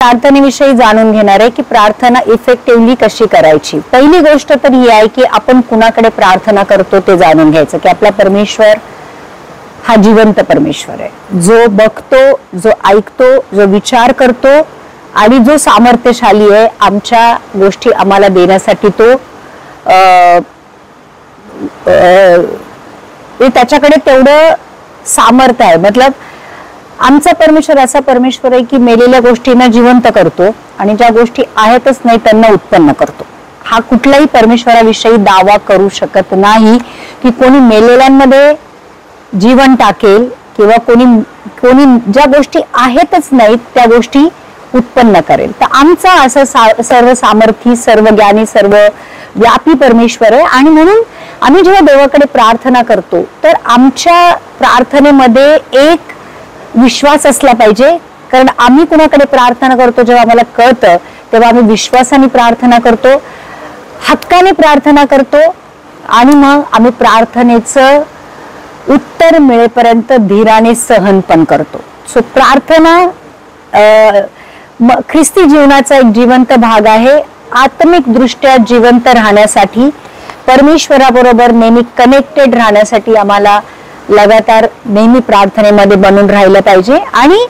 प्रार्थनेविषयी जाणून घेणार आहे की प्रार्थना इफेक्टिव्हली कशी करायची। पहिली गोष्ट तर ही आहे की आपण कुणाकडे प्रार्थना करतो ते जाणून घ्यायचं की आपला परमेश्वर हा जिवंत परमेश्वर आहे, जो बघतो, जो ऐकतो, जो विचार करतो आणि जो सामर्थ्यशाली आहे आमच्या गोष्टी आम्हाला देण्यासाठी। तो त्याच्याकडे तेवढं सामर्थ्य आहे। मतलब आमचा परमेश्वर असा परमेश्वर आहे की मेलेल्या गोष्टींना जिवंत करतो आणि ज्या गोष्टी आहेतच नाही त्यांना उत्पन्न करतो। हा कुठलाही परमेश्वराविषयी दावा करू शकत नाही की कोणी मेलेल्यांमध्ये जीवन टाकेल किंवा कोणी ज्या गोष्टी आहेतच नाहीत त्या गोष्टी उत्पन्न करेल। तर आमचा असं सर्व सामर्थी, सर्व ज्ञानी, सर्व व्यापी परमेश्वर आहे आणि म्हणून आम्ही जेव्हा देवाकडे प्रार्थना करतो तर आमच्या प्रार्थनेमध्ये एक विश्वास असला पाहिजे, कारण आम्ही कुणाकडे प्रार्थना करतो जेव्हा आम्हाला कळतं तेव्हा आम्ही विश्वासाने प्रार्थना करतो, हक्काने प्रार्थना करतो आणि मग आम्ही प्रार्थनेचं उत्तर मिळेपर्यंत धीराने सहन पण करतो। सो प्रार्थना ख्रिस्ती जीवनाचा एक जिवंत भाग आहे। आत्मिक दृष्ट्या जिवंत राहण्यासाठी, परमेश्वराबरोबर नेहमी कनेक्टेड राहण्यासाठी आम्हाला लगातार नेहमी प्रार्थनेमध्ये बनून राहिलं पाहिजे। आणि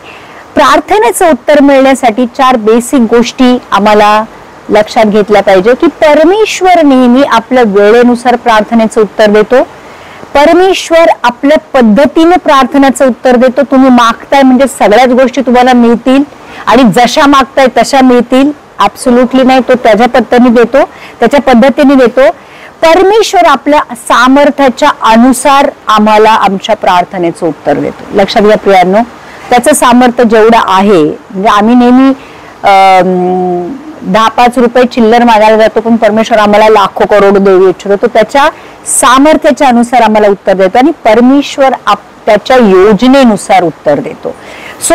प्रार्थनेचं उत्तर मिळण्यासाठी 4 बेसिक गोष्टी आम्हाला लक्षात घेतल्या पाहिजे की परमेश्वर नेहमी आपल्या वेळेनुसार प्रार्थनेचं उत्तर देतो। परमेश्वर आपल्या पद्धतीने प्रार्थनेचं उत्तर देतो। तुम्ही मागताय म्हणजे सगळ्याच गोष्टी तुम्हाला मिळतील आणि जशा मागताय तशा मिळतील, ऍब्सोल्युटली नाही। तो त्याच्या पद्धतीने देतो, त्याच्या पद्धतीने देतो। परमेश्वर आपल्या सामर्थ्याच्या अनुसार आम्हाला आमच्या प्रार्थनेचं उत्तर देतो। लक्षात घ्या प्रियांनो, त्याचं सामर्थ्य जेवढं आहे, म्हणजे आम्ही नेहमी 10-5 रुपये चिल्लर मागायला जातो पण परमेश्वर आम्हाला लाखो करोड देऊ इच्छितो, तो त्याच्या सामर्थ्याच्या अनुसार आम्हाला उत्तर देतो आणि परमेश्वर त्याच्या योजनेनुसार उत्तर देतो। सो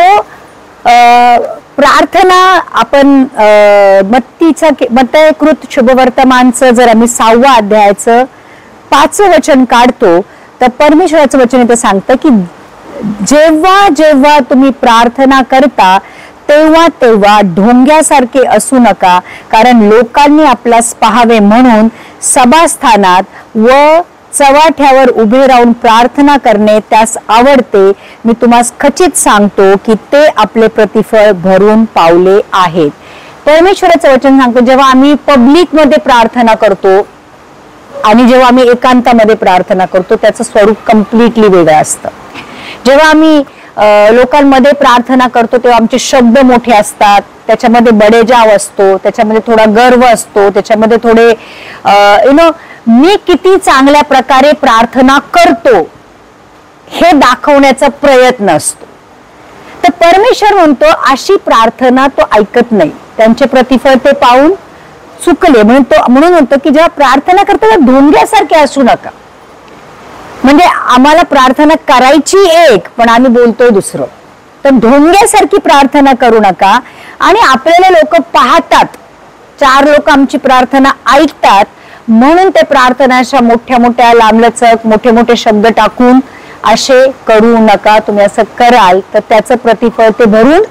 प्रार्थना आपण मत्तयकृत शुभवर्तमानचं जर आम्ही 6व्या अध्यायाचं 5वं वचन काढतो तर परमेश्वराचं वचन इथं सांगतं की जेव्हा जेव्हा तुम्ही प्रार्थना करता तेव्हा तेव्हा ढोंग्यासारखे असू नका, कारण लोकांनी आपल्यास पाहावे म्हणून सभास्थानात व चव्हाट्यावर उभे राहून प्रार्थना करणे त्यास आवडते। मी तुम्हास खचित सांगतो की ते आपले प्रतिफळ भरून पावले आहेत। परमेश्वराचं वचन सांगतो जेव्हा आम्ही पब्लिक मध्ये प्रार्थना करतो आणि जेव्हा आम्ही एकांतामध्ये प्रार्थना करतो त्याचं स्वरूप कम्प्लिटली वेगळं असतं। जेव्हा आम्ही लोकांमध्ये प्रार्थना करतो तेव्हा आमचे शब्द मोठे असतात, त्याच्यामध्ये बडेजाव असतो, त्याच्यामध्ये थोडा गर्व असतो, त्याच्यामध्ये थोडे मी किती चांगल्या प्रकारे प्रार्थना करतो हे दाखवण्याचा प्रयत्न असतो। तर परमेश्वर म्हणतो अशी प्रार्थना तो ऐकत नाही, त्यांचे प्रतिफळ ते पाहून चुकले। म्हणून म्हणतो की जेव्हा प्रार्थना करतो तेव्हा ढोंग्यासारखे असू नका। म्हणजे आम्हाला प्रार्थना करायची एक पण आम्ही बोलतोय दुसरं, तर ढोंग्यासारखी प्रार्थना करू नका। आणि आपल्याला लोक पाहतात, 4 लोक आमची प्रार्थना ऐकतात म्हणून ते प्रार्थनाच्या मोठ्या मोठ्या लांबलचक मोठे मोठे शब्द टाकून असे करू नका। तुम्ही असं कराल तर त्याचं प्रतिफळ ते भरून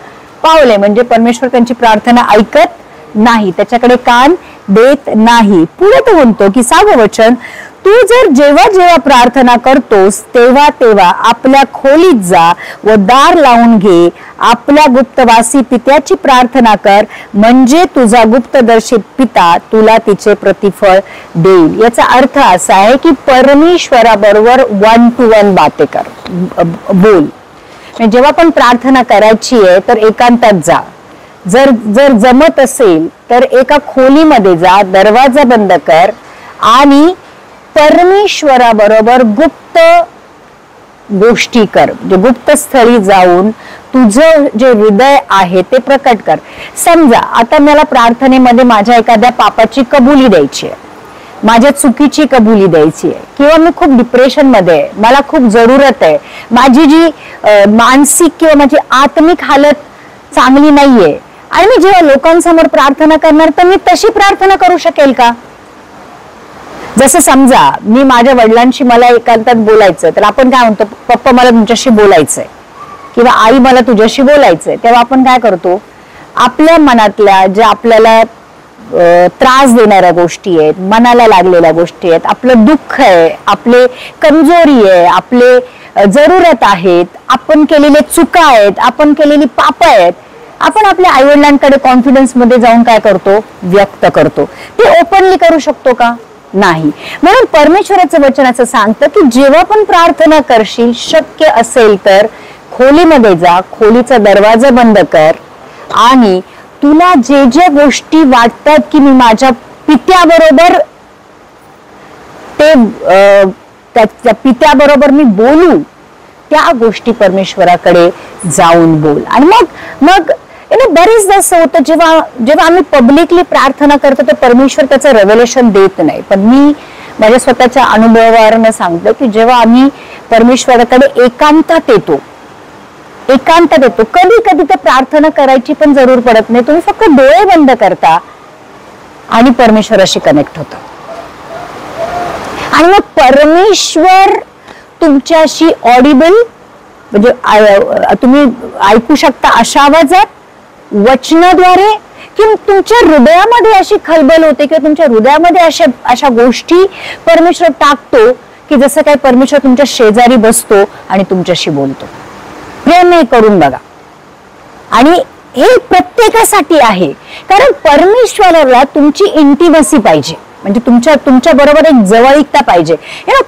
पावले, म्हणजे परमेश्वर त्यांची प्रार्थना ऐकत नाही, त्याच्याकडे कान देत नाही। पुढे तो म्हणतो की 6वं वचन, तू जर जेव्हा जेव्हा प्रार्थना करतोस तेव्हा तेव्हा आपल्या खोलीत जा व दार लावून घे, आपल्या गुप्तवासी पित्याची प्रार्थना कर, म्हणजे तुझा गुप्तदर्शी पिता तुला तिचे प्रतिफळ देईल। याचा अर्थ असा आहे की परमेश्वराबरोबर 1 to 1 बाते कर, बोल। जेव्हा पण प्रार्थना करायची आहे तर एकांतात जा, जर जमत असेल तर एका खोलीमध्ये जा, दरवाजा बंद कर आणि परमेश्वराबरोबर गुप्त गोष्टी कर। म्हणजे गुप्त स्थळी जाऊन तुझं जे हृदय आहे ते प्रकट कर। समजा आता मला प्रार्थनेमध्ये माझ्या एखाद्या पापाची कबुली द्यायची आहे, माझ्या चुकीची कबुली द्यायची आहे, किंवा मी खूप डिप्रेशन मध्ये आहे, मला खूप जरूरत आहे, माझी जी मानसिक किंवा माझी आत्मिक हालत चांगली नाहीये आणि मी जेव्हा लोकांसमोर प्रार्थना करणार तर मी तशी प्रार्थना करू शकेल का? जसं समजा मी माझ्या वडिलांशी मला एकांतात बोलायचं, तर आपण काय म्हणतो, पप्पा मला तुमच्याशी बोलायचंय किंवा आई मला तुझ्याशी बोलायचंय, तेव्हा आपण काय करतो, आपल्या मनातल्या ज्या आपल्याला त्रास देणाऱ्या गोष्टी आहेत, मनाला लागलेल्या गोष्टी आहेत, आपलं दुःख आहे, आपले कमजोरी आहे, आपले जरूरत आहेत, आपण केलेले चुका आहेत, आपण केलेली पाप आहेत, आपण आपल्या आईवडिलांकडे कॉन्फिडन्स मध्ये जाऊन काय करतो, व्यक्त करतो. ते ओपनली करू शकतो का? नाही. म्हणून परमेश्वराचं वचन असं सांगतं की जेव्हा पण प्रार्थना करशील, शक्य असेल तर खोलीमध्ये जा, खोलीचा दरवाजा बंद कर आणि तुला जे जे गोष्टी वाटतात की मी माझ्या पित्याबरोबर त्या पित्याबरोबर मी बोलू, त्या गोष्टी परमेश्वराकडे जाऊन बोल. आणि मग बरेचदा असं होतं जेव्हा आम्ही पब्लिकली प्रार्थना करतो तर परमेश्वर त्याचं रेव्हेलेशन देत नाही. पण मी माझ्या स्वतःच्या अनुभवावरून सांगतो की जेव्हा आम्ही परमेश्वराकडे एकांतात येतो, कधी कधी तर प्रार्थना करायची पण जरूर पडत नाही. तुम्ही फक्त डोळे बंद करता आणि परमेश्वराशी कनेक्ट होता. आणि मग परमेश्वर तुमच्याशी ऑडिबल, म्हणजे तुम्ही ऐकू शकता अशा आवाजात, वचनाद्वारे, की तुमच्या हृदयामध्ये अशी खलबल होते किंवा तुमच्या हृदयामध्ये अशा गोष्टी परमेश्वर टाकतो की जसं काय परमेश्वर तुमच्या शेजारी बसतो आणि तुमच्याशी बोलतो. प्रेम करून बघा. आणि हे प्रत्येकासाठी आहे, कारण परमेश्वराला तुमची इंटिमसी पाहिजे, म्हणजे तुमच्या बरोबर एक जवळीकता पाहिजे.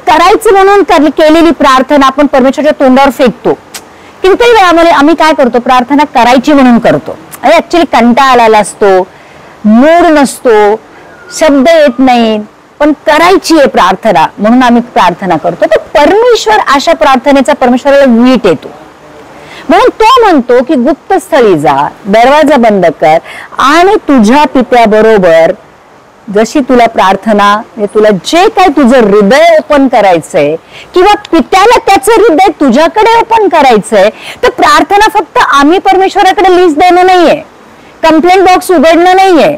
करायचं म्हणून केलेली प्रार्थना आपण परमेश्वराच्या तोंडावर फेकतो. कितीतरी वेळामध्ये आम्ही काय करतो, प्रार्थना करायची म्हणून करतो, आणि ऍक्च्युली कंटाळा आला असतो, मूड नसतो, शब्द येत नाही, पण करायची आहे प्रार्थना म्हणून आम्ही प्रार्थना करतो. तर परमेश्वर अशा प्रार्थनेचा परमेश्वराला वीट येतो. म्हणून तो म्हणतो की गुप्त स्थळी जा, दरवाजा बंद कर आणि तुझ्या पित्याबरोबर जशी तुला प्रार्थना, तुला जे काय तुझं हृदय ओपन करायचंय किंवा पित्याला त्याचं हृदय तुझ्याकडे ओपन करायचंय, तर प्रार्थना फक्त आम्ही परमेश्वराकडे लिस्ट देणं नाहीये, कंप्लेंट बॉक्स उघडणं नाहीये,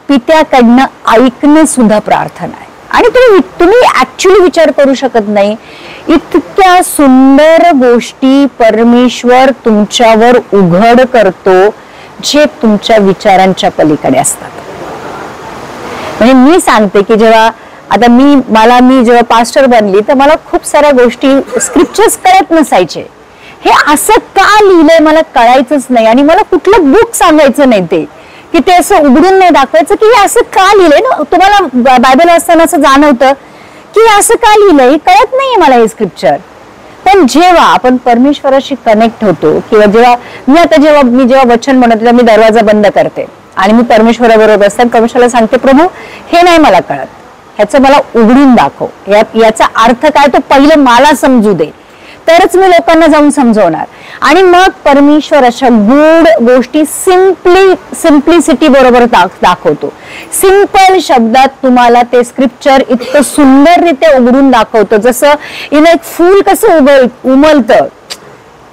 पित्याकडनं ऐकणं सुद्धा प्रार्थना आहे. आणि तुम्ही ऍक्च्युली विचार करू शकत नाही, इतक्या सुंदर गोष्टी परमेश्वर तुमच्यावर उघड करतो जे तुमच्या विचारांच्या पलीकडे असतात. म्हणजे मी सांगते की मी जेव्हा पास्टर बनली तर मला खूप साऱ्या गोष्टी स्क्रिप्चर्स कळत नसायचे. हे असं का लिहिलंय मला कळायचंच नाही, आणि मला कुठलं बुक सांगायचं नाही ते की ते असं उघडून नाही दाखवायचं की हे असं का लिहिलंय ना. तुम्हाला बायबल असताना असं जाणवतं की असं का लिहिलंय, कळत नाहीये मला हे स्क्रिप्चर. पण जेव्हा आपण परमेश्वराशी कनेक्ट होतो किंवा जेव्हा मी वचन म्हणतो मी दरवाजा बंद करते आणि मी परमेश्वराबरोबर असताना परमेश्वराला सांगते, प्रभू हे नाही मला कळत, ह्याचं मला उघडून दाखव, याचा अर्थ काय तो पहिलं मला समजू दे, तरच मी लोकांना जाऊन समजवणार. आणि मग परमेश्वर अशा गूढ गोष्टी सिम्प्लिसिटी बरोबर दाखवतो. सिंपल शब्दात तुम्हाला ते स्क्रिप्चर इतकं सुंदररित्या उघडून दाखवतो. जसं एक फूल कसं उमलतं,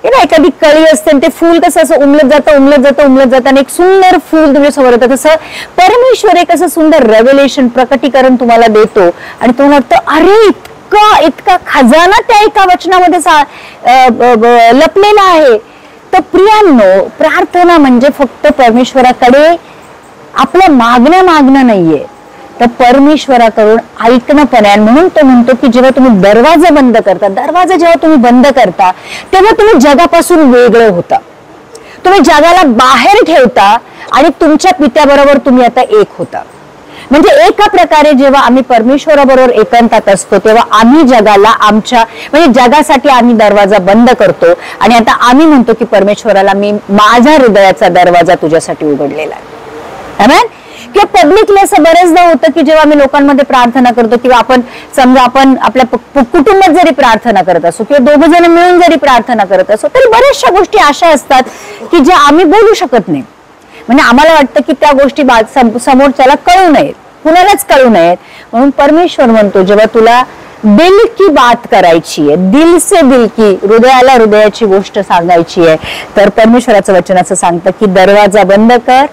एखादी कळी असते ते फूल कसं असं उमलत जातं आणि एक सुंदर फूल तुमच्या समोर येतं, तसं परमेश्वर एक असं सुंदर रेव्हेलेशन, प्रकटीकरण तुम्हाला देतो आणि तुम्हाला वाटतं अरे इतका खजाना त्या एका वचनामध्ये लपलेला आहे. तर प्रियांनो, प्रार्थना म्हणजे फक्त परमेश्वराकडे आपलं मागणं नाहीये, तर परमेश्वराकडून ऐकणं पण आहे. म्हणून तो म्हणतो की जेव्हा तुम्ही दरवाजा बंद करता तेव्हा तुम्ही जगापासून वेगळं होता, तुम्ही जगाला बाहेर ठेवता आणि तुमच्या पित्याबरोबर तुम्ही आता एक होता. म्हणजे एका प्रकारे जेव्हा आम्ही परमेश्वराबरोबर एकांतात असतो तेव्हा आम्ही जगाला जगासाठी आम्ही दरवाजा बंद करतो आणि आता आम्ही म्हणतो की परमेश्वराला मी माझ्या हृदयाचा दरवाजा तुझ्यासाठी उघडलेला आहे. किंवा पब्लिकली असं बरेचदा होतं की जेव्हा आम्ही लोकांमध्ये प्रार्थना करतो किंवा आपण आपल्या कुटुंबात जरी प्रार्थना करत असो किंवा दोघं जण मिळून जरी प्रार्थना करत असो, तरी बऱ्याचशा गोष्टी अशा असतात की ज्या आम्ही बोलू शकत नाही. म्हणजे आम्हाला वाटतं की त्या गोष्टी समोरच्याला कळू नयेत, कुणालाच कळू नयेत. म्हणून परमेश्वर म्हणतो जेव्हा तुला दिल की बात करायची आहे, दिल से दिल की, हृदयाला हृदयाची गोष्ट सांगायची आहे, तर परमेश्वराचं वचन असं सांगतं की दरवाजा बंद कर,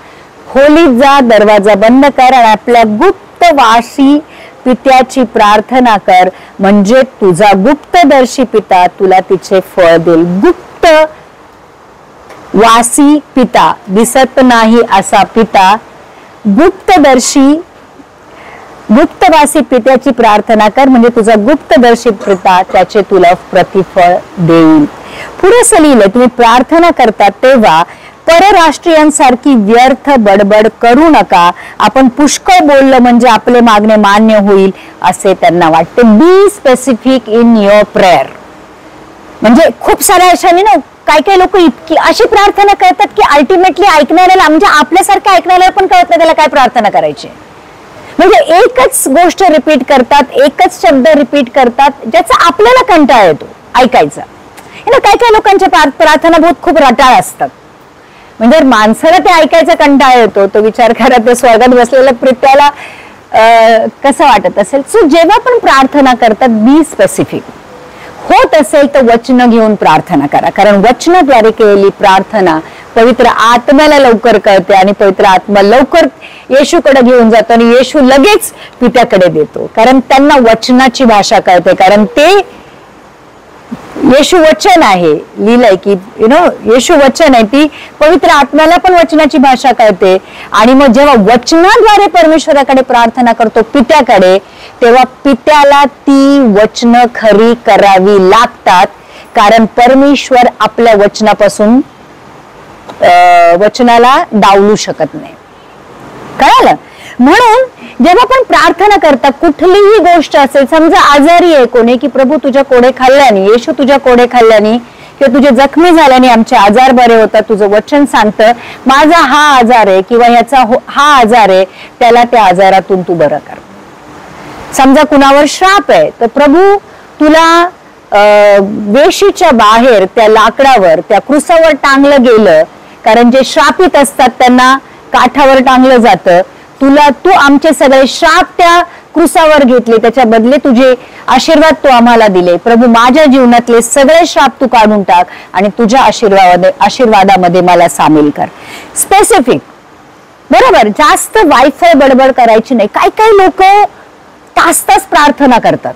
खोलीत जा, दरवाजा बंद कर आणि आपल्या गुप्तवासी पित्याची प्रार्थना कर, म्हणजे तुझा गुप्तदर्शी पिता तुला तिचे फळ देईल. वासी पिता, दिसत नाही असा पिता, गुप्तवासी पित्याची प्रार्थना कर, म्हणजे तुझा गुप्तदर्शी पिता त्याचे तुला प्रतिफळ देईल. पुढे लिहिलंय, तुम्ही प्रार्थना करता तेव्हा परराष्ट्रीयांसारखी व्यर्थ बडबड करू नका. आपण पुष्कळ बोललं म्हणजे आपले मागणे मान्य होईल असे त्यांना वाटते. Be specific in your prayer. म्हणजे खूप साऱ्या अशाने ना काही लोक इतकी अशी प्रार्थना करतात की अल्टिमेटली ऐकणाऱ्याला, म्हणजे आपल्यासारख्या ऐकणाऱ्याला पण कळत नाही त्याला काय प्रार्थना करायची. म्हणजे एकच गोष्ट रिपीट करतात, एकच शब्द रिपीट करतात, ज्याचा आपल्याला कंटाळा येतो ऐकायचा. काही लोकांच्या प्रार्थना बहुत खूप रटाळ असतात. म्हणजे माणसाला ते ऐकायचा कंटाळा येतो, तो विचार करा ते स्वर्गात बसलेल्या प्रेत्याला कसं वाटत असेल. सो जेव्हा पण प्रार्थना करतात, बी स्पेसिफिक. होत असेल तर वचन घेऊन प्रार्थना करा, कारण वचनाद्वारे केलेली प्रार्थना पवित्र आत्म्याला लवकर कळते आणि पवित्र आत्मा लवकर येशूकडे घेऊन जातो आणि येशू लगेच पित्याकडे देतो, कारण त्यांना वचनाची भाषा कळते. कारण ते येशू वचन आहे, लिहिलंय की येशू वचन आहे. ती पवित्र आत्म्याला पण वचनाची भाषा कळते. आणि मग जेव्हा वचनाद्वारे परमेश्वराकडे प्रार्थना करतो पित्याकडे, तेव्हा पित्याला ती वचन खरी करावी लागतात, कारण परमेश्वर आपल्या वचनापासून वचनाला डावलू शकत नाही. कळालं? म्हणून जेव्हा पण प्रार्थना करता, कुठलीही गोष्ट असेल, समजा आजारी आहे कोणी, की प्रभू तुझ्या कोडे खाल्ल्याने, येशू तुझ्या कोडे खाल्ल्याने किंवा तुझे जखमी झाल्याने आमचे आजार बरे होतात, तुझं वचन सांगतं माझा हा आजार आहे किंवा याचा हा आजार आहे, त्याला त्या आजारातून तू बरं कर. समजा कुणावर श्राप आहे, तर प्रभू तुला वेशीच्या बाहेर त्या लाकडावर त्या क्रुसावर टांगलं गेलं, कारण जे श्रापित असतात त्यांना काठावर टांगलं जातं. तू आमचे सगळे श्राप त्या क्रुसावर घेतले, त्याच्या बदले तुझे आशीर्वाद तू आम्हाला दिले. प्रभू माझ्या जीवनातले सगळे श्राप तू काढून टाक आणि तुझ्या आशीर्वादामध्ये मला सामील कर. स्पेसिफिक, बरोबर. जास्त वायफाय बडबड करायची नाही. काही लोक तास प्रार्थना करतात,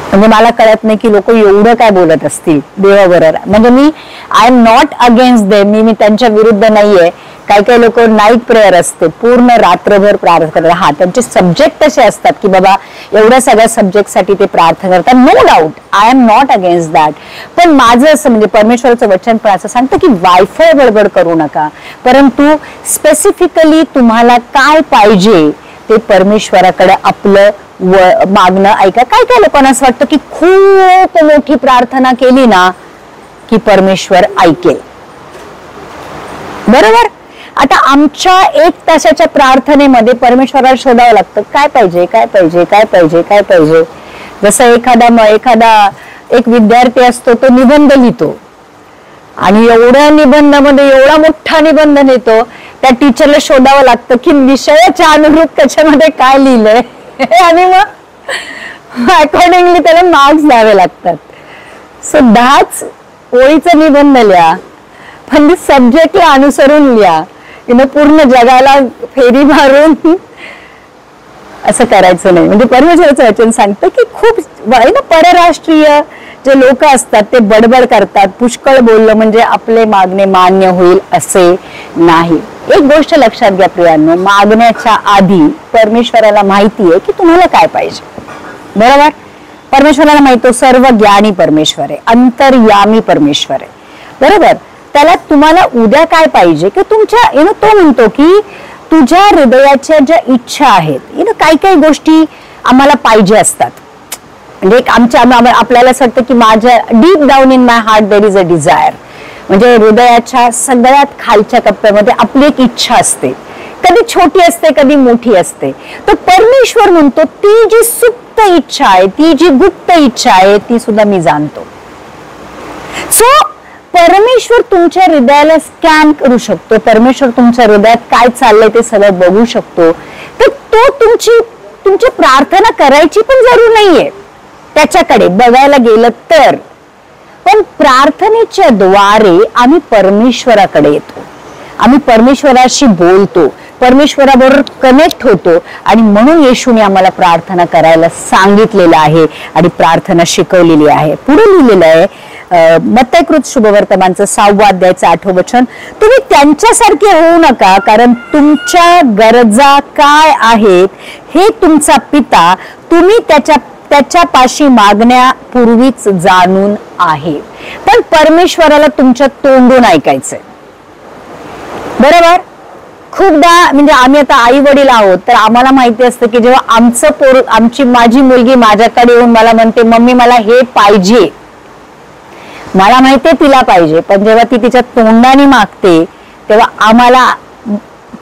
म्हणजे मला कळत नाही की लोक एवढं काय बोलत असतील देवाबरोबर. म्हणजे मी I am not against them, मी त्यांच्या विरुद्ध नाहीये. काही लोक नाईट प्रेयर असते, पूर्ण रात्रभर प्रार्थना करतात. हा, त्यांचे सब्जेक्ट तसे असतात की बाबा एवढ्या सगळ्या सब्जेक्ट साठी ते प्रार्थना करतात. No doubt, I am not against that. पण माझं असं म्हणजे परमेश्वराचं वचन पण असं सांगतं की वायफाय बडबड करू नका, परंतु स्पेसिफिकली तुम्हाला काय पाहिजे ते परमेश्वराकडे आपलं मागणं ऐका. काय लोकांना असं वाटतं की खूप मोठी प्रार्थना केली ना की परमेश्वर ऐकेल. बरोबर. आता आमच्या 1 तासाच्या प्रार्थनेमध्ये परमेश्वराला शोधावं लागतं काय पाहिजे, काय पाहिजे, काय पाहिजे, काय पाहिजे. जसं एक विद्यार्थी असतो, तो निबंध लिहितो आणि एवढ्या निबंधामध्ये एवढा मोठा निबंध लिहितो, त्या टीचरला शोधावं लागतं की विषयाच्या अनुरूप त्याच्यामध्ये काय लिहिलंय आणि मग अकॉर्डिंगली त्याला मार्क्स द्यावे लागतात. सो 10 ओळीचा निबंध लिहा, पण सब्जेक्टला अनुसरून लिहा. पूर्ण जगाला फेरी मारून असं करायचं नाही. म्हणजे परमेश्वराचं वचन सांगतं की खूप परराष्ट्रीय जे लोक असतात ते बडबड करतात, पुष्कळ बोललं म्हणजे आपले मागणे मान्य होईल असे नाही. एक गोष्ट लक्षात घ्या प्रियांनो, मागण्याच्या आधी परमेश्वराला माहिती आहे की तुम्हाला काय पाहिजे. बरोबर. परमेश्वराला माहिती, सर्व ज्ञानी परमेश्वर आहे, अंतर्यामी परमेश्वर आहे. बरोबर. त्याला तुम्हाला उद्या काय पाहिजे की तुमच्या तो म्हणतो की तुझ्या हृदयाच्या ज्या इच्छा आहेत, काही गोष्टी आम्हाला पाहिजे असतात. म्हणजे आपल्याला असं वाटतं की माझ्या deep down in my heart there is a desire, म्हणजे हृदयाच्या सगळ्यात खालच्या कप्प्यामध्ये आपली एक इच्छा असते, कधी छोटी असते कधी मोठी असते. तर परमेश्वर म्हणतो ती जी सुप्त इच्छा आहे, ती जी गुप्त इच्छा आहे, ती सुद्धा मी जाणतो. सो परमेश्वर तुमच्या हृदयाला स्कॅन करू शकतो, परमेश्वर तुमच्या हृदयात काय चाललंय ते सगळं बघू शकतो. तर तो तुमची प्रार्थना करायची पण जरूर नाहीये त्याच्याकडे बघायला गेलं तर, पण प्रार्थनेच्या द्वारे आम्ही परमेश्वराकडे येतो, आम्ही परमेश्वराशी बोलतो, परमेश्वराबरोबर कनेक्ट होतो. आणि म्हणून येशूने आम्हाला प्रार्थना करायला सांगितलेलं आहे आणि प्रार्थना शिकवलेली आहे. पुढे लिहिलेलं आहे मत्तयकृत शुभवर्तमानचं 6वा अध्यायाचं 8वं वचन, तुम्ही त्यांच्यासारखे होऊ नका, कारण तुमच्या गरजा काय आहेत हे तुमचा पिता तुम्ही त्याच्यापाशी मागण्यापूर्वीच जाणून आहे. पण परमेश्वराला तुमच्या तोंडून ऐकायचंय, बरोबर. खूपदा म्हणजे आम्ही आता आई वडील आहोत, तर आम्हाला माहिती असतं की जेव्हा माझी मुलगी माझ्याकडे येऊन मला म्हणते, मम्मी मला हे पाहिजे, मला माहितीये तिला पाहिजे, पण जेव्हा ती तिच्या तोंडाने मागते तेव्हा आम्हाला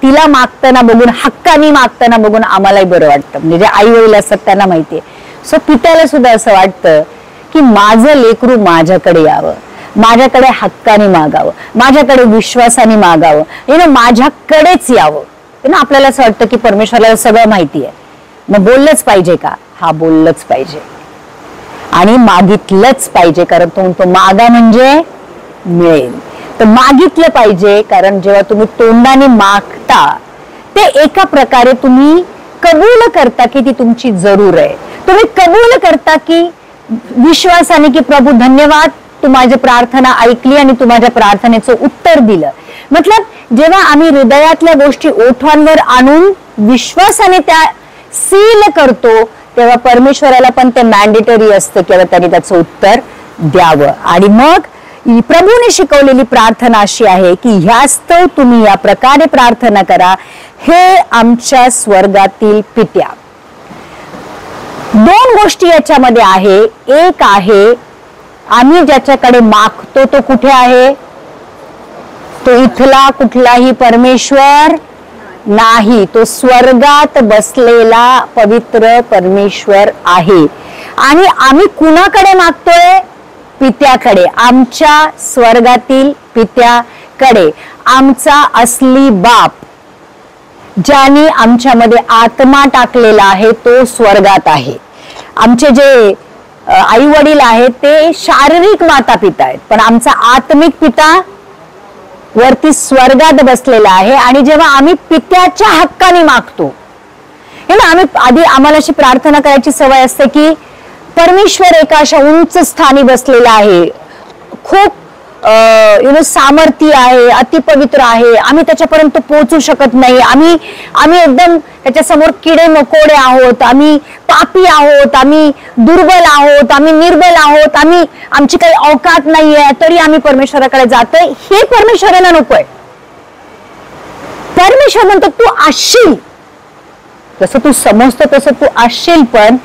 तिला मागताना बघून, हक्कानी मागताना बघून आम्हालाही बरं वाटतं. म्हणजे जे आई वडील असतात त्यांना माहितीये. सो पित्याला सुद्धा असं वाटतं की माझं लेकरू माझ्याकडे यावं, माझ्याकडे हक्काने मागावं, माझ्याकडे विश्वासाने मागावं, माझ्याकडेच यावं. आपल्याला असं वाटतं की परमेश्वराला सगळं माहिती आहे, मग बोललंच पाहिजे का? हा, बोललंच पाहिजे आणि मागितलंच पाहिजे, कारण तो मागा म्हणजे मिळेल. तर मागितलं पाहिजे, कारण जेव्हा तुम्ही तोंडाने मागता ते एका प्रकारे तुम्ही कबूल करता की ती तुमची जरूर आहे. तुम्ही कबूल करता की विश्वासाने की प्रभू धन्यवाद, तू माझी प्रार्थना ऐकली आणि तू माझ्या प्रार्थनेचं उत्तर दिलं. मतलब जेव्हा आम्ही हृदयातल्या गोष्टी ओठांवर आणून विश्वासाने त्या सील करतो, तेव्हा परमेश्वराला पण ते मॅन्डेटरी असतं की त्याने त्याचं उत्तर द्यावं. आणि मग प्रभूने शिकवलेली प्रार्थना अशी आहे की ह्यास्तव तुम्ही या प्रकारे प्रार्थना करा, हे आमच्या स्वर्गातील पित्या. 2 गोष्टी याच्यामध्ये आहे. एक आहे, आम्ही ज्याच्याकडे मागतो तो कुठे आहे? तो इथला कुठलाही परमेश्वर नाही, तो स्वर्गात बसलेला पवित्र परमेश्वर आहे. आणि आम्ही कुणाकडे मागतोय? पित्याकडे, आमच्या स्वर्गातील पित्याकडे. आमचा असली बाप, ज्याने आमच्यामध्ये आत्मा टाकलेला आहे, तो स्वर्गात आहे. आमचे जे आई वडील आहेत ते शारीरिक माता पिता आहेत, पण आमचा आत्मिक पिता वरती स्वर्गात बसलेला आहे. आणि जेव्हा आम्ही पित्याच्या हक्काने मागतो, हे ना, आम्हाला अशी प्रार्थना करायची सवय असते की परमेश्वर एका अशा उंच स्थानी बसलेला आहे, खूप सामर्थ्य आहे, अतिपवित्र आहे, आम्ही त्याच्यापर्यंत पोहोचू शकत नाही, आम्ही एकदम त्याच्या समोर किडे मकोडे आहोत, आम्ही पापी आहोत, आम्ही दुर्बल आहोत, आम्ही निर्बल आहोत, आमची काही औकात नाहीये, तरी आम्ही परमेश्वराकडे जातोय. हे परमेश्वराला नकोय. परमेश्वर म्हणतो तू असशील, जसं तू समजतो तसं तू असशील, पण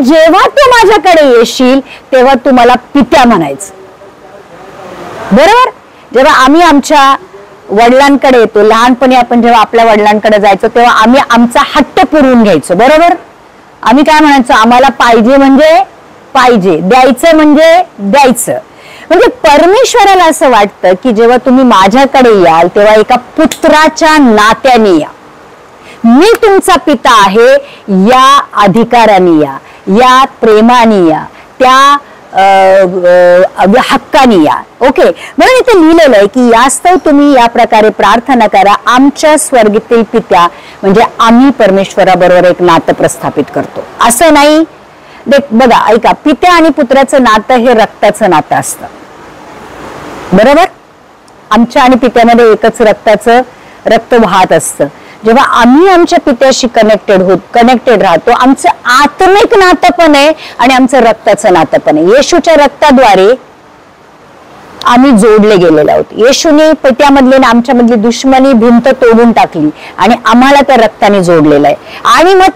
जेव्हा तू माझ्याकडे येशील तेव्हा तू मला पित्या म्हणायचं, बरोबर. जेव्हा आम्ही आमच्या वडिलांकडे येतो, लहानपणी आपण जेव्हा आपल्या वडिलांकडे जायचो तेव्हा आम्ही आमचा हट्ट पुरवून घ्यायचो, बरोबर. आम्ही काय म्हणायचो? आम्हाला पाहिजे म्हणजे पाहिजे, द्यायचं म्हणजे द्यायचं. म्हणजे परमेश्वराला असं वाटतं की जेव्हा तुम्ही माझ्याकडे याल तेव्हा एका पुत्राच्या नात्याने या, मी तुमचा पिता आहे या अधिकाराने या, या प्रेमाने या, त्या हक्काने या. ओके, म्हणून इथे लिहिलेलं आहे की यास्तव तुम्ही या प्रकारे प्रार्थना करा, आमच्या स्वर्गातील पित्या. म्हणजे आम्ही परमेश्वराबरोबर एक नातं प्रस्थापित करतो, असं नाही. बघा, ऐका, पित्या आणि पुत्राचं नातं हे रक्ताचं नातं असतं, बरोबर. आमच्या आणि पित्यामध्ये एकच रक्त वाहत असतं. जेव्हा आम्ही आमच्या पित्याशी कनेक्टेड राहतो, आमचं आत्मिक नातं पण आहे आणि आमचं रक्ताचं नातं पण आहे. येशूच्या रक्ताद्वारे आम्ही जोडले गेलेलो आहोत. येशूने पित्यामधली आमच्यामधली दुश्मनी भिंत तोडून टाकली आणि आम्हाला त्या रक्ताने जोडलेलं आहे. आणि मग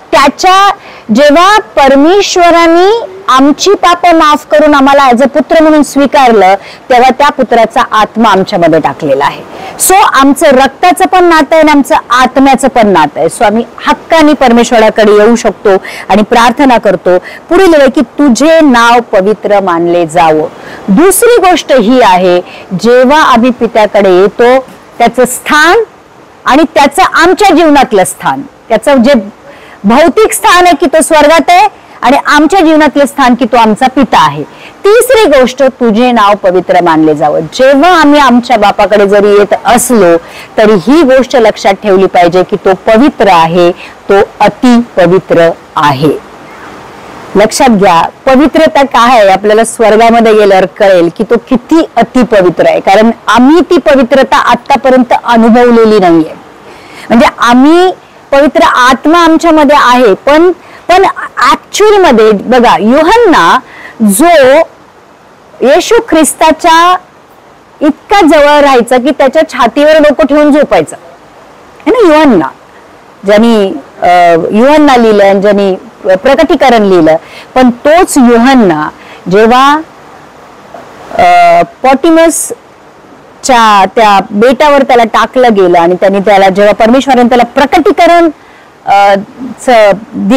जेव्हा परमेश्वराने आमची पाप माफ करून आम्हाला ऍज अ पुत्र म्हणून स्वीकारलं, तेव्हा त्या पुत्राचा आत्मा आमच्यामध्ये टाकलेला आहे. सो आमचं रक्ताचं पण नातं आहे आणि आमचं आत्म्याचं पण नातं आहे. सो आम्ही हक्काने परमेश्वराकडे येऊ शकतो आणि प्रार्थना करतो. पुढे लिहिलंय की तुझे नाव पवित्र मानले जावं. दुसरी गोष्ट ही आहे, जेव्हा आम्ही पित्याकडे येतो त्याचं स्थान आणि त्याचं आमच्या जीवनातलं स्थान, त्याचं जे भौतिक स्थान आहे की तो स्वर्गात आहे आणि आमच्या जीवनातलं स्थान की तो आमचा पिता आहे. तिसरी गोष्ट, तुझे नाव पवित्र मानले जावं. जेव्हा आम्ही आमच्या बापाकडे जरी येत असलो तरी ही गोष्ट लक्षात ठेवली पाहिजे की तो पवित्र आहे, तो अति पवित्र आहे. लक्षात घ्या, पवित्रता काय आहे आपल्याला स्वर्गामध्ये गेल्यावर कळेल की तो किती अतिपवित्र आहे. कारण आम्ही ती पवित्रता आतापर्यंत अनुभवलेली नाहीये. म्हणजे आम्ही पवित्र आत्मा आमच्यामध्ये आहे, पण ऍक्च्युअली मध्ये बघा, यूहन्ना जो येशू ख्रिस्ताच्या इतका जवळ राहायचा की त्याच्या छातीवर डोकं ठेवून झोपायचं है ना. यूहन्ना लिहिलं आणि ज्यांनी प्रकटीकरण लिहिलं, पण तोच यूहन्ना जेव्हा पॉटिमसच्या त्या बेटावर त्याला टाकलं गेलं आणि त्यांनी त्याला जेव्हा परमेश्वराने त्याला प्रकटीकरण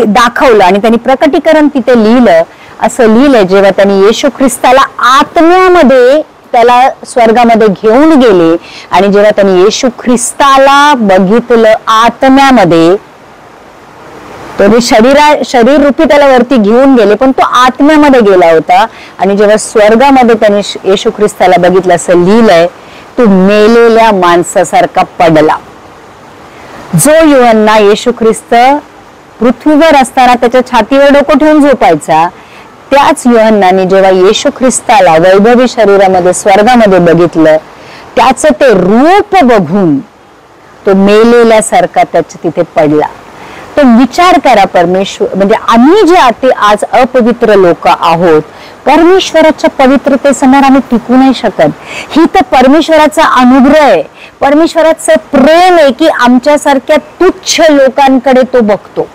दाखवलं आणि त्यांनी प्रकटीकरण तिथे लिहिलं, असं लिहिलंय जेव्हा त्यांनी येशू ख्रिस्ताला आत्म्यामध्ये त्याला स्वर्गामध्ये घेऊन गेले आणि जेव्हा त्यांनी येशू ख्रिस्ताला बघितलं आत्म्यामध्ये, तो शरीर रूपी त्याला वरती घेऊन गेले पण तो आत्म्यामध्ये गेला होता. आणि जेव्हा स्वर्गामध्ये त्यांनी येशू ख्रिस्ताला बघितलं, असं लिहिलंय, तू मेलेल्या माणसासारखा पडला. जो यूहन्ना येशू ख्रिस्त पृथ्वीवर असताना त्याच्या छातीवर डोकं ठेवून झोपायचा, त्याच यूहन्नाने जेव्हा येशू ख्रिस्ताला वैभवी शरीरामध्ये स्वर्गामध्ये बघितलं, त्याचं ते रूप बघून तो मेलेल्यासारखा त्याच्या तिथे पडला. तो विचार करा, परमेश्वर म्हणजे आम्ही जे आज अपवित्र लोक आहोत, परमेश्वराच्या पवित्रतेसमोर आम्ही टिकू नाही शकत. ही तर परमेश्वराचा अनुग्रह आहे, परमेश्वराचं प्रेम आहे की आमच्यासारख्या तुच्छ लोकांकडे तो बघतो,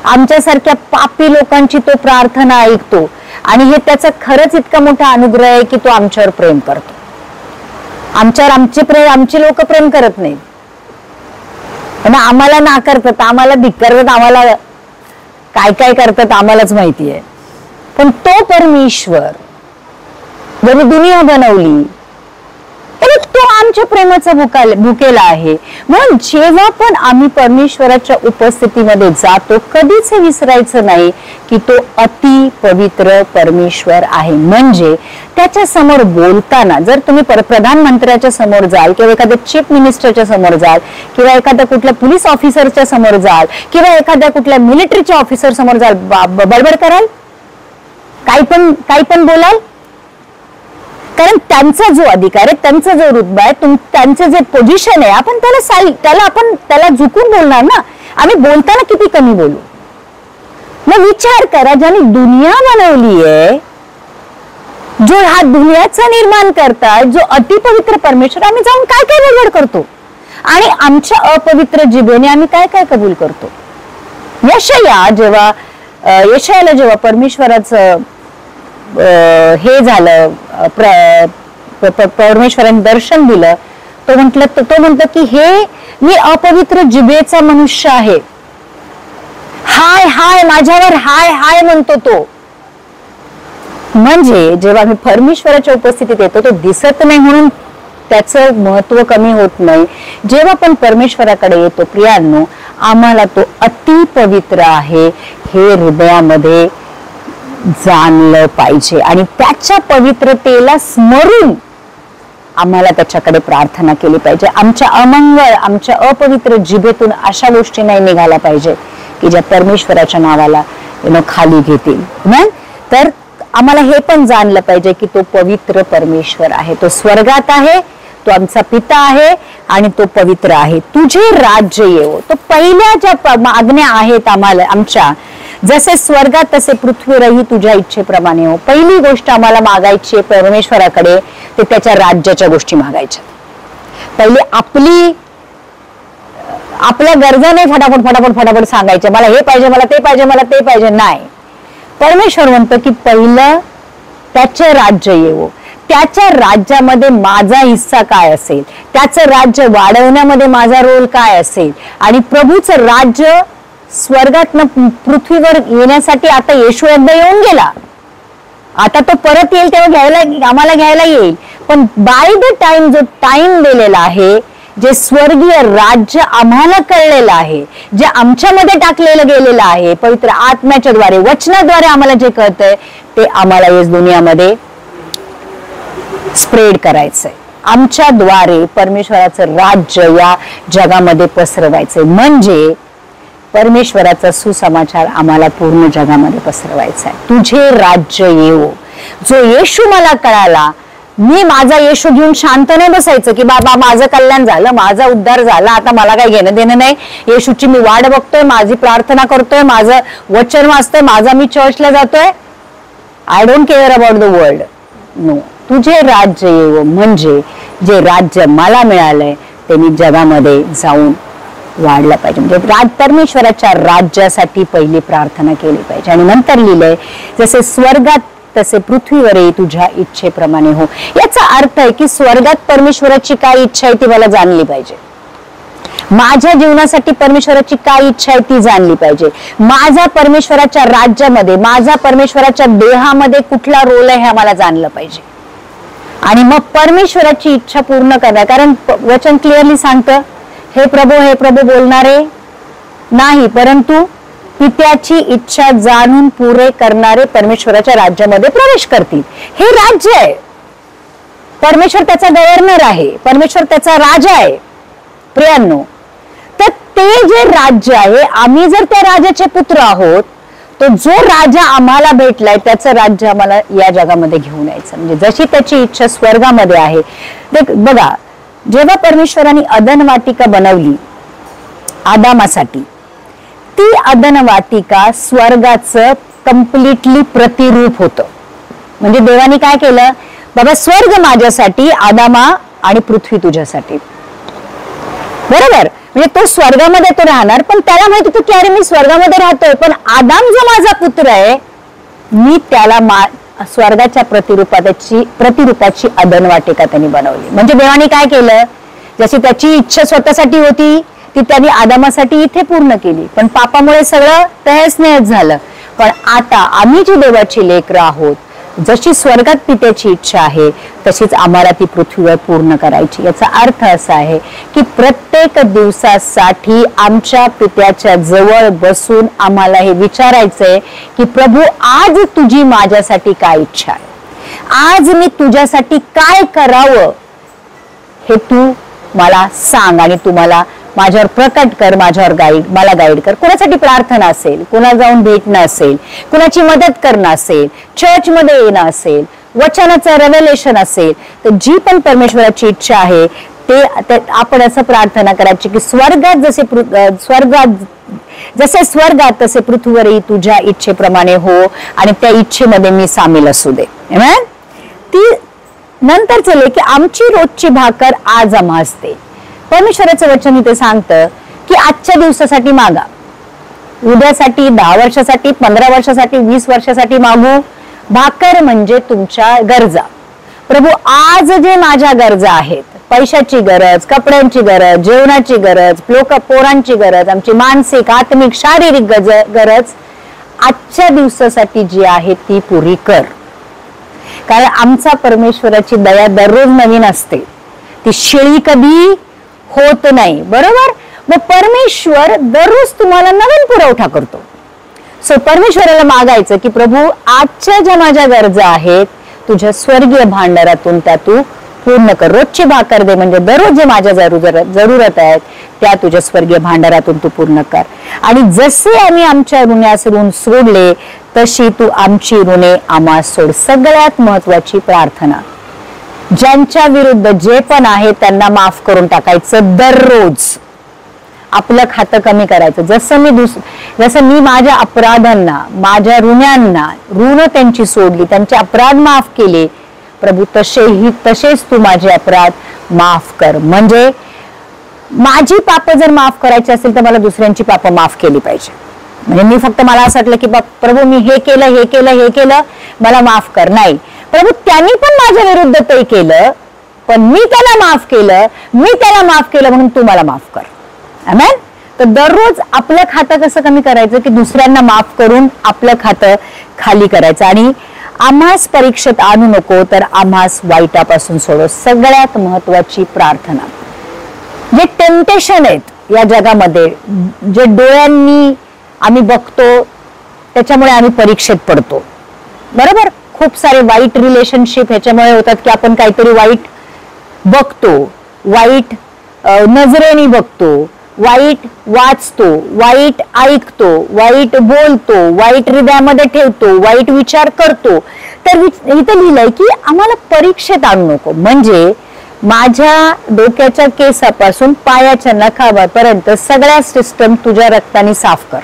आमच्यासारख्या पापी लोकांची तो प्रार्थना ऐकतो. आणि हे त्याचा खरंच इतका मोठा अनुग्रह आहे की तो आमच्यावर प्रेम करतो. आमच्यावर आमची लोक प्रेम करत नाहीत, पण आम्हाला नाकारतात, आम्हाला धिक्कारतात, आम्हाला काय काय करतात आम्हालाच माहिती आहे. पण तो परमेश्वर ज्याने दुनिया बनवली, तो आमच्या प्रेमाचा भुकेला आहे. म्हणून जेव्हा पण आम्ही परमेश्वराच्या उपस्थितीमध्ये जातो, कधीच हे विसरायचं नाही की तो अति पवित्र परमेश्वर आहे. म्हणजे त्याच्या समोर बोलताना जर तुम्ही प्रधानमंत्र्याच्या समोर जाल किंवा एखाद्या चीफ मिनिस्टरच्या समोर जाल किंवा एखाद्या कुठल्या पोलीस ऑफिसरच्या समोर जाल किंवा एखाद्या कुठल्या मिलिटरीच्या ऑफिसर समोर जाल, बडबड कराल, काही पण बोलाल, कारण त्यांचा जो अधिकार आहे, त्यांचा जो रुतबा आहे, त्यांचं जे पोझिशन आहे, आपण त्याला झुकून बोलणार ना. आम्ही बोलताना किती कमी बोलू. मग विचार करा, ज्याने दुनिया बनवली आहे, जो हा दुनियाचा निर्माण करतात, जो अतिपवित्र परमेश्वर, आम्ही जाऊन काय काय बडबड करतो आणि आमच्या अपवित्र जिभेने आम्ही काय काय कबूल करतो. यशायाला जेव्हा परमेश्वराचं हे झालं, परमेश्वराने दर्शन दिलं, तो म्हणतो की हे मी अपवित्र जिभेचा मनुष्य आहे, हाय हाय माझ्यावर हाय हाय म्हणतो तो. म्हणजे जेव्हा मी परमेश्वराच्या उपस्थितीत येतो, तो दिसत नाही म्हणून त्याचं महत्व कमी होत नाही. जेव्हा पण परमेश्वराकडे येतो प्रियांनो, आम्हाला तो अति पवित्र आहे हे हृदयामध्ये जाणलं पाहिजे आणि त्याच्या पवित्रतेला स्मरून आम्हाला त्याच्याकडे प्रार्थना केली पाहिजे. आमच्या अमंगळ, आमच्या अपवित्र जिभेतून अशा गोष्टी नाही निघाल्या पाहिजे की ज्या परमेश्वराच्या नावाला खाली घेतील. तर आम्हाला हे पण जाणलं पाहिजे की तो पवित्र परमेश्वर आहे, तो स्वर्गात आहे, तो आमचा पिता आहे आणि तो पवित्र आहे. तुझे राज्य येवो, तो पहिल्या ज्या मागण्या आहेत आम्हाला आमच्या, जसे स्वर्गात तसे पृथ्वीवरही तुझ्या इच्छेप्रमाणे हो. पहिली गोष्ट आम्हाला मागायची परमेश्वराकडे, ते त्याच्या राज्याच्या गोष्टी मागायच्या. पहिले आपल्या गरजा नाही फटाफट सांगायच्या, मला हे पाहिजे, मला ते पाहिजे, मला ते पाहिजे. नाही, परमेश्वर म्हणतो की पहिलं त्याचे राज्य येवो, त्याच्या राज्यामध्ये माझा हिस्सा काय असेल, त्याचं राज्य वाढवण्यामध्ये माझा रोल काय असेल. आणि प्रभूचं राज्य स्वर्गातनं पृथ्वीवर येण्यासाठी आता येशू एकदा येऊन गेला, आता तो परत येईल तेव्हा आम्हाला घ्यायला येईल. पण बाय द टाइम जो टाइम दिलेला आहे, जे स्वर्गीय राज्य आम्हाला कळलेलं आहे, जे आमच्यामध्ये टाकलेलं गेलेलं आहे पवित्र आत्म्याच्या द्वारे, वचनाद्वारे आम्हाला जे कळतंय ते आम्हाला या दुनियामध्ये स्प्रेड करायचंय. आमच्या द्वारे परमेश्वराचं राज्य या जगामध्ये पसरवायचंय. म्हणजे परमेश्वराचा सुसमाचार आम्हाला पूर्ण जगामध्ये पसरवायचा आहे. तुझे राज्य येवो. जो येशू मला कळाला, मी माझा येशू घेऊन शांत नाही बसायचं की बाबा माझं कल्याण झालं, माझा उद्धार झाला, आता मला काही घेणं देणं नाही. येशूची मी वाट बघतोय, माझी प्रार्थना करतोय, माझं वचन वाचतोय, माझा मी चर्चला जातोय. I don't care about the world. No, तुझे राज्य येवो म्हणजे जे राज्य मला मिळालंय ते मी जगामध्ये जाऊन वाढलं पाहिजे. म्हणजे परमेश्वराच्या राज्यासाठी पहिली प्रार्थना केली पाहिजे. आणि नंतर लिहिलंय, जसे स्वर्गात तसे पृथ्वीवरही तुझ्या इच्छेप्रमाणे हो. याचा अर्थ आहे की स्वर्गात परमेश्वराची काय इच्छा आहे ती मला जाणली पाहिजे. माझ्या जीवनासाठी परमेश्वराची काय इच्छा आहे ती जाणली पाहिजे. माझा परमेश्वराच्या राज्यामध्ये, माझा परमेश्वराच्या देहामध्ये कुठला रोल आहे हे मला जाणलं पाहिजे. आणि मग परमेश्वराची इच्छा पूर्ण करणार. कारण वचन क्लिअरली सांगतं, हे प्रभू बोलणारे नाही, परंतु पित्याची इच्छा जाणून पुरे करणारे परमेश्वराच्या राज्यामध्ये प्रवेश करतील. हे राज्य आहे. परमेश्वर त्याचा गव्हर्नर आहे, परमेश्वर त्याचा राजा आहे. प्रियांनो, तर ते जे राज्य आहे, आम्ही जर त्या राजाचे पुत्र आहोत, तो जो राजा आम्हाला भेटलाय त्याचं राज्य आम्हाला या जगामध्ये घेऊन यायचं. म्हणजे जशी त्याची इच्छा स्वर्गामध्ये आहे. बघा, जेव्हा परमेश्वराने अदन वाटिका बनवली आदामासाठी, ती अदन वाटिका स्वर्गाचं कम्प्लिटली प्रतिरूप होतं. म्हणजे देवाने काय केलं, बाबा स्वर्ग माझ्यासाठी, आदामा आणि पृथ्वी तुझ्यासाठी. बरोबर, म्हणजे तो स्वर्गामध्ये तो राहणार, पण त्याला माहित होतं की अरे मी स्वर्गामध्ये राहतोय, पण आदाम जो माझा पुत्र आहे, मी त्याला स्वर्गाच्या प्रतिरूपाची अदन वाटिका त्यांनी बनवली. म्हणजे देवाने काय केलं, जशी त्याची इच्छा स्वतःसाठी होती ती त्यांनी आदामासाठी इथे पूर्ण केली, पण पापामुळे सगळं तहस नहस झालं. पण आता आम्ही जी देवाची लेकरं आहोत, जशी स्वर्गात पित्याची इच्छा आहे तशीच आम्हाला ती पृथ्वीवर पूर्ण करायची. याचा अर्थ असा आहे की प्रत्येक दिवसासाठी आमच्या पित्याच्या जवळ बसून आम्हाला हे विचारायचंय की प्रभू, आज तुझी माझ्यासाठी काय इच्छा आहे, आज मी तुझ्यासाठी काय करावं हे तू मला सांग आणि तू मला माझ्यावर प्रकट कर, माझ्यावर मला गाईड कर. कोणासाठी प्रार्थना असेल, कोणाला जाऊन भेटणं असेल, कुणाची मदत करणं असेल, चर्चमध्ये येणं असेल, वचनाचं रेव्हेलेशन असेल, तर जी पण परमेश्वराची इच्छा आहे ते आपण असं प्रार्थना करायची की जसे स्वर्गात तसे पृथ्वीवरही तुझ्या इच्छेप्रमाणे हो, आणि त्या इच्छेमध्ये मी सामील असू दे. ती नंतर चले की आमची रोजची भाकर आज आम्हास दे. परमेश्वराचं वचन इथे सांगतं की आजच्या दिवसासाठी मागा, उद्यासाठी, 10 वर्षासाठी, 15 वर्षासाठी, 20 वर्षासाठी मागू. भाकर म्हणजे तुमच्या गरजा. प्रभू, आज जे माझ्या गरजा आहेत, पैशाची गरज, कपड्यांची गरज, जेवणाची गरज, पोरांची गरज, आमची मानसिक, आत्मिक, शारीरिक गरज आजच्या दिवसासाठी जी आहे ती पुरी कर. कारण आमचा परमेश्वराची दया दररोज नवीन असते, ती शिळी कधी होत नाही. बरोबर, मग परमेश्वर दररोज तुम्हाला नवीन पुरवठा करतो. सो परमेश्वराला मागायचं की प्रभू, आजच्या ज्या माझ्या गरजा आहेत तुझ्या स्वर्गीय भांडारातून त्या तू पूर्ण कर. रोजची भाकर दे म्हणजे दररोज जे माझ्या जरूरत आहेत त्या तुझ्या स्वर्गीय भांडारातून तू पूर्ण कर. आणि जसे आम्ही आमच्या ऋणास ऋण सोडले तशी तू आमची ऋणे आम्हास सोड. सगळ्यात महत्वाची प्रार्थना, ज्यांच्या विरुद्ध जे पण आहे त्यांना माफ करून टाकायचं. दररोज आपलं खातं कमी करायचं. जसं मी माझ्या अपराधांना, माझ्या ऋणांना ऋण त्यांची सोडली, त्यांचे अपराध माफ केले, प्रभू तसेच तू माझे अपराध माफ कर. म्हणजे माझी पाप जर माफ करायची असेल तर मला दुसऱ्यांची पाप माफ केली पाहिजे. म्हणजे मी फक्त मला असं वाटलं की प्रभू मी हे केलं मला माफ कर. नाही, प्रभू त्यांनी पण माझ्या विरुद्ध ते केलं, पण मी त्याला माफ केलं म्हणून तू मला माफ कर. आमेन. तर दररोज आपलं खातं कसं कमी करायचं की दुसऱ्यांना माफ करून आपलं खातं खाली करायचं. आणि आम्हास परीक्षेत आणू नको, तर आम्हास वाईटापासून सोडव. सगळ्यात महत्वाची प्रार्थना. जे टेम्पटेशन आहेत या जगामध्ये, जे डोळ्यांनी आम्ही बघतो त्याच्यामुळे आम्ही परीक्षेत पडतो. बरोबर, खूप सारे वाईट रिलेशनशिप ह्याच्यामुळे होतात की आपण काहीतरी वाईट बघतो, वाईट नजरेने बघतो, वाईट वाचतो, वाईट ऐकतो, वाईट बोलतो, वाईट हृदयामध्ये ठेवतो, वाईट विचार करतो, तर इथं लिहिलंय की आम्हाला परीक्षेत आणू नको. म्हणजे माझ्या डोक्याच्या केसापासून पायाच्या नखापर्यंत सगळ्या सिस्टम तुझ्या रक्ताने साफ कर.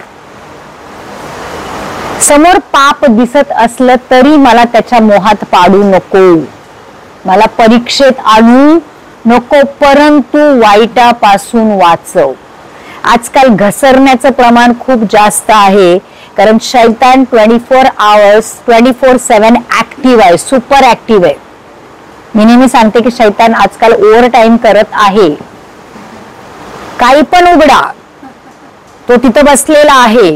समोर पाप दिसत असलं तरी मला त्याच्या मोहात पाडू नको, मला परीक्षेत आणू नको, परंतु वाईटापासून वाचव. आजकाल घसरण्याचं प्रमाण खूप जास्त आहे, कारण शैतान 24 hours 24/7 ऍक्टिव्ह आहे, सुपर ऍक्टिव्ह आहे. मी नेहमी सांगते की शैतान आजकाल ओव्हर टाइम करत आहे. काही पण उघडा, तो तिथं बसलेला आहे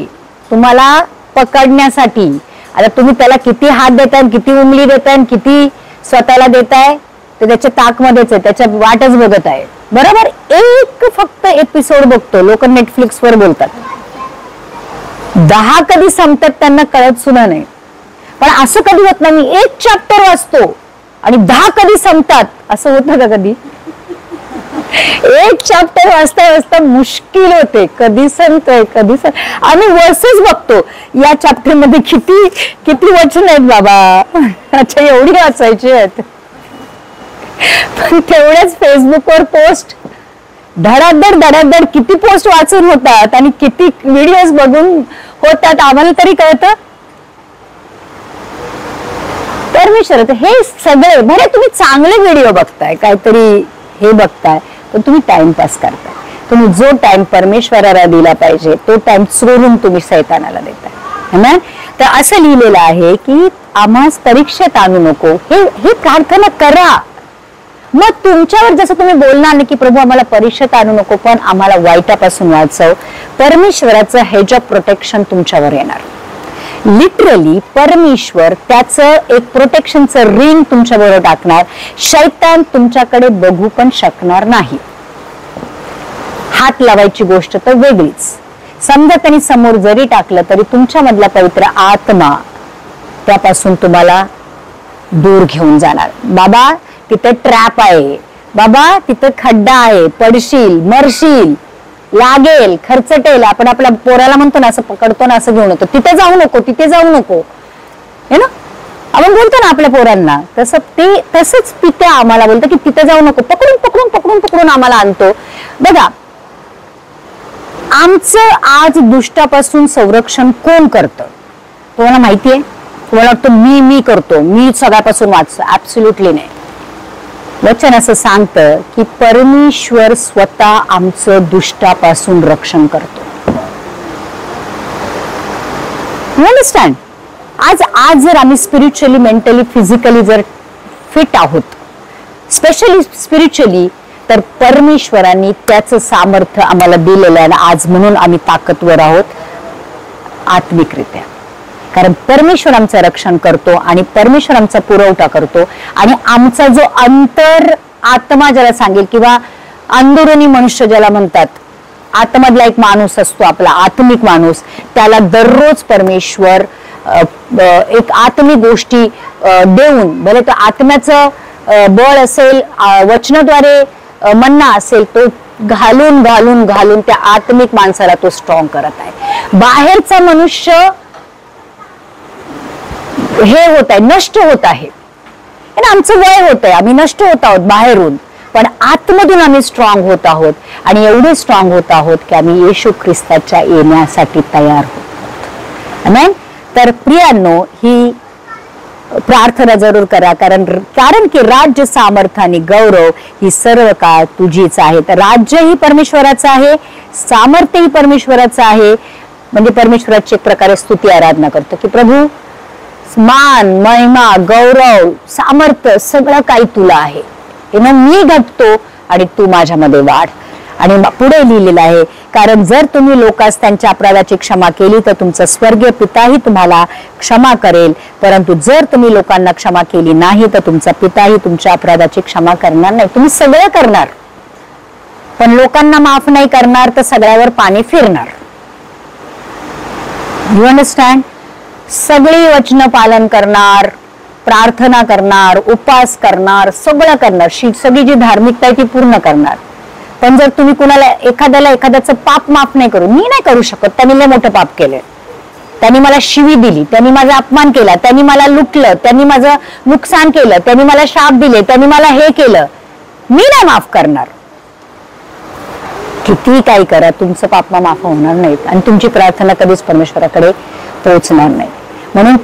तुम्हाला पकडण्यासाठी. आता तुम्ही त्याला किती हात देताय, किती उंगली देताय, किती स्वतःला देताय, ते त्याच्या ताकमध्येच आहे, त्याच्या वाटच बघत आहे. बरोबर, एक फक्त एपिसोड बघतो. लोक नेटफ्लिक्सवर बोलतात 10 कधी संपतात त्यांना कळत सुद्धा नाही. पण असं कधी होत नाही, मी एक चॅप्टर वाचतो आणि 10 कधी संपतात, असं होतं का कधी? एक चॅप्टर वाचता वाचता मुश्किल होते, कधी संपतोय कधी आम्ही वर्सेस बघतो. या चॅप्टर मध्ये किती किती वचन आहेत बाबा, अच्छा एवढी वाचायची आहेत. पण तेवढेच फेसबुकवर पोस्ट धडाधड धडाधड किती पोस्ट वाचून होतात आणि किती व्हिडिओज बघून होतात, आम्हाला तरी कळतं. परमेश्वर हे सगळे बरे तुम्ही चांगले व्हिडिओ बघताय, काहीतरी हे बघताय, पण तुम्ही टाइमपास करताय. तुम्ही जो टाइम परमेश्वराला दिला पाहिजे तो टाइम चोरून तुम्ही शैतानाला देताय ना. तर असं लिहिलेलं आहे की आम्हास परीक्षेत आणू नको, हे प्रार्थना करा. मग तुमच्यावर जसं तुम्ही बोलणार नाही की प्रभू आम्हाला परीक्षेत आणू नको, पण आम्हाला वाईटापासून वाचव, परमेश्वराचं हेज ऑफ प्रोटेक्शन तुमच्यावर येणार. लिटरली परमेश्वर त्याचं एक प्रोटेक्शनचं रिंग तुमच्या बरोबर टाकणार. शैतान तुमच्याकडे बघू पण शकणार नाही. हात लावायची गोष्ट तर वेगळीच. समजा त्यांनी समोर जरी टाकलं तरी तुमच्या मधला पवित्र आत्मा त्यापासून तुम्हाला दूर घेऊन जाणार. बाबा तिथे ट्रॅप आहे, बाबा तिथे खड्डा आहे, पडशील, मरशील, लागेल, खर्चटेल. आपण आपल्या पोराला म्हणतो ना, असं पकडतो ना, असं घेऊन येतो, तिथे जाऊ नको, तिथे जाऊ नको, हे ना आपण बोलतो ना आपल्या पोरांना, तसं ते तसंच पित्या आम्हाला बोलतं की तिथे जाऊ नको, पकडून पकडून पकडून पकडून आम्हाला आणतो. बघा, आमचं आज दुष्टापासून संरक्षण कोण करतं तुम्हाला माहितीये? तुम्हाला वाटतं मी करतो, मी सगळ्यापासून वाचतो. ऍब्सोल्युटली नाही. वचन असं सांगतं की परमेश्वर स्वतः आमचं दुष्टापासून रक्षण करतो. You understand? आज जर आम्ही स्पिरिच्युअली, मेंटली, फिजिकली जर फिट आहोत, स्पेशली स्पिरिच्युअली, तर परमेश्वरांनी त्याचं सामर्थ्य आम्हाला दिलेलं आहे आज, म्हणून आम्ही ताकदवर आहोत आत्मिकरित्या. कारण परमेश्वर आमचं रक्षण करतो आणि परमेश्वर आमचा पुरवठा करतो. आणि आमचा जो अंतर आत्मा ज्याला सांगेल, किंवा अंदरुनी मनुष्य ज्याला म्हणतात, आतमधला एक माणूस असतो आपला आत्मिक माणूस, त्याला दररोज परमेश्वर एक आत्मिक गोष्टी देऊन, भले तो आत्म्याचं बळ असेल, वचनाद्वारे मन्ना असेल, तो घालून घालून घालून त्या आत्मिक माणसाला तो स्ट्रॉंग करत आहे. बाहेरचा मनुष्य हे होत आहे, नष्ट होत आहे. आमचं वय होत आहे, आम्ही नष्ट होत आहोत बाहेरून, पण आतमधून आम्ही स्ट्रॉंग होत आहोत. आणि एवढे स्ट्रॉंग होत आहोत की आम्ही येशू ख्रिस्ताच्या येण्यासाठी तयार होतो. आमेन. तर प्रियांनो, ही प्रार्थना जरूर करा, कारण की राज्य, सामर्थ्य, गौरव ही सर्व काळ तुझीच आहे. तर राज्य ही परमेश्वराचं आहे, सामर्थ्य ही परमेश्वराचं आहे. म्हणजे परमेश्वराची एक प्रकारे स्तुती आराधना करतो की प्रभू, मान, महिमा, गौरव, सामर्थ्य सगळं काही तुला आहे. मी घटतो आणि तू माझ्यामध्ये वाढ. आणि पुढे लिहिलेलं आहे, कारण जर तुम्ही लोकांस त्यांच्या अपराधाची क्षमा केली तर तुमचा स्वर्गीय पिताही तुम्हाला क्षमा करेल, परंतु जर तुम्ही लोकांना क्षमा केली नाही तर तुमचा पिताही तुमच्या अपराधाची क्षमा करणार नाही. तुम्ही सगळं करणार, पण लोकांना माफ नाही करणार तर सगळ्यावर पाणी फिरणार. You understand? सगळी वचन पालन करणार, प्रार्थना करणार, उपवास करणार, सगळं करणार, सगळी जी धार्मिकता आहे ती पूर्ण करणार, पण जर तुम्ही कुणाला एखाद्याचं पाप माफ नाही करू, मी नाही करू शकत, त्यांनी लय मोठं पाप केलंय, त्यांनी मला शिवी दिली, त्यांनी माझा अपमान केला, त्यांनी मला लुटलं, त्यांनी माझं नुकसान केलं, त्यांनी मला शाप दिले, त्यांनी मला हे केलं, मी नाही माफ करणार. कितीही काही करा, तुमचं पाप माफ होणार नाहीत आणि तुमची प्रार्थना कधीच परमेश्वराकडे पोहोचणार नाही. म्हणून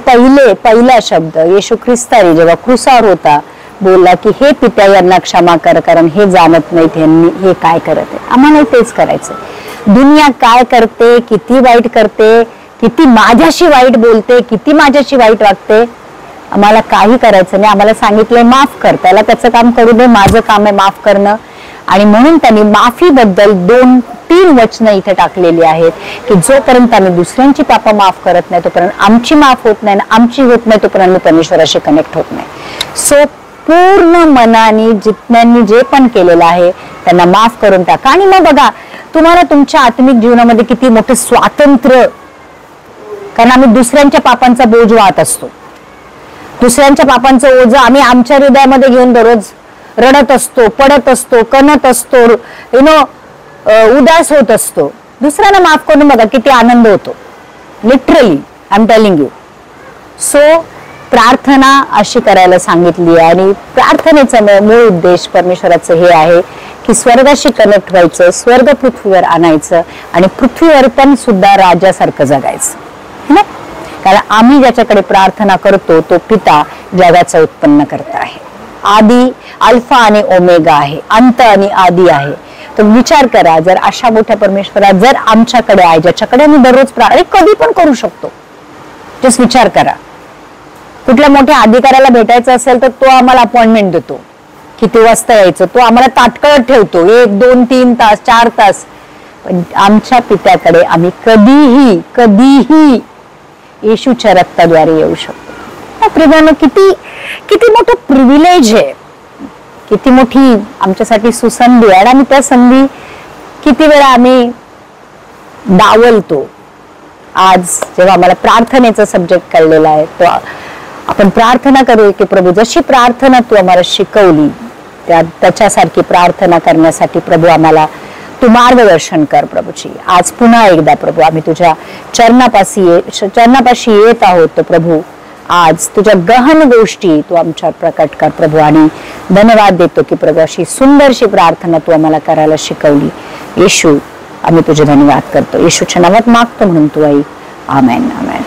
पहिला शब्द येशू ख्रिस्ताने जेव्हा क्रुसावर होता बोलला की हे पित्या यांना क्षमा कर, कारण हे जाणत नाहीत यांनी हे काय करत आहे. आम्हाला तेच करायचं. दुनिया काय करते, किती वाईट करते, किती माझ्याशी वाईट बोलते, किती माझ्याशी वाईट वागते, आम्हाला काही करायचं नाही. आम्हाला सांगितलंय माफ कर, त्याला त्याचं काम करू दे, माझं काम आहे माफ करणं. आणि म्हणून त्यांनी माफीबद्दल 2-3 वचनं इथे टाकलेली आहेत की जोपर्यंत आम्ही दुसऱ्यांची पापं माफ करत नाही तोपर्यंत आमची माफ होत नाही, आमची होत नाही तोपर्यंत परमेश्वराशी कनेक्ट होत नाही. सो पूर्ण मनाने जितण्यांनी जे पण केलेलं आहे त्यांना माफ करून टाका. आणि मग बघा तुम्हाला तुमच्या आत्मिक जीवनामध्ये किती मोठं स्वातंत्र्य, कारण आम्ही दुसऱ्यांच्या पापांचा बोज वाहत असतो, दुसऱ्यांच्या पापांचं ओझं आम्ही आमच्या हृदयामध्ये घेऊन दररोज रडत असतो, पडत असतो, कणत असतो, उदास होत असतो. दुसऱ्यांना माफ करून बघा किती आनंद होतो. Literally I am telling you. So प्रार्थना अशी करायला सांगितली आणि प्रार्थनेचा मूळ उद्देश परमेश्वराचं हे आहे की स्वर्गाशी कनेक्ट व्हायचं, स्वर्ग पृथ्वीवर आणायचं आणि पृथ्वीवर पण सुद्धा राजासारखं जगायचं ना. कारण आम्ही ज्याच्याकडे प्रार्थना करतो तो पिता जगाचं उत्पन्न करता आहे, आदी अल्फा आणि ओमेगा आहे, अंत आणि आदी आहे. तर विचार करा, जर अशा मोठ्या परमेश्वरा जर आमच्याकडे आहे, ज्याच्याकडे आम्ही दररोज प्रार्थना कधी पण करू शकतो, जस्ट विचार करा. कुठल्या मोठ्या अधिकाऱ्याला भेटायचं असेल तर तो आम्हाला अपॉइंटमेंट देतो, किती वाजता यायचं, तो आम्हाला ताटकळत ठेवतो 1, 2, 3 तास 4 तास. पण आमच्या पित्याकडे आम्ही कधीही येशूच्या रक्ताद्वारे येऊ शकतो. प्रेमानं किती मोठं प्रिव्हिलेज आहे, किती मोठी आमच्यासाठी सुसंधी आहे. आणि त्या संधी किती वेळा आम्ही डावलतो. आज जेव्हा आम्हाला प्रार्थनेचा सब्जेक्ट कळलेला आहे तो आपण प्रार्थना करू की प्रभू जशी प्रार्थना तू आम्हाला शिकवली त्याच्यासारखी प्रार्थना करण्यासाठी प्रभू आम्हाला तू मार्गदर्शन कर प्रभूची. आज पुन्हा एकदा प्रभू आम्ही तुझ्या चरणापाशी येत आहोत. तर प्रभू आज तुझ्या गहन गोष्टी तू आमच्यावर प्रकट कर प्रभू. आणि धन्यवाद देतो की प्रभू अशी सुंदरशी प्रार्थना तू आम्हाला करायला शिकवली. येशू आम्ही तुझे धन्यवाद करतो. येशूच्या नावात मागतो म्हणून तू आई. आमेन आमेन.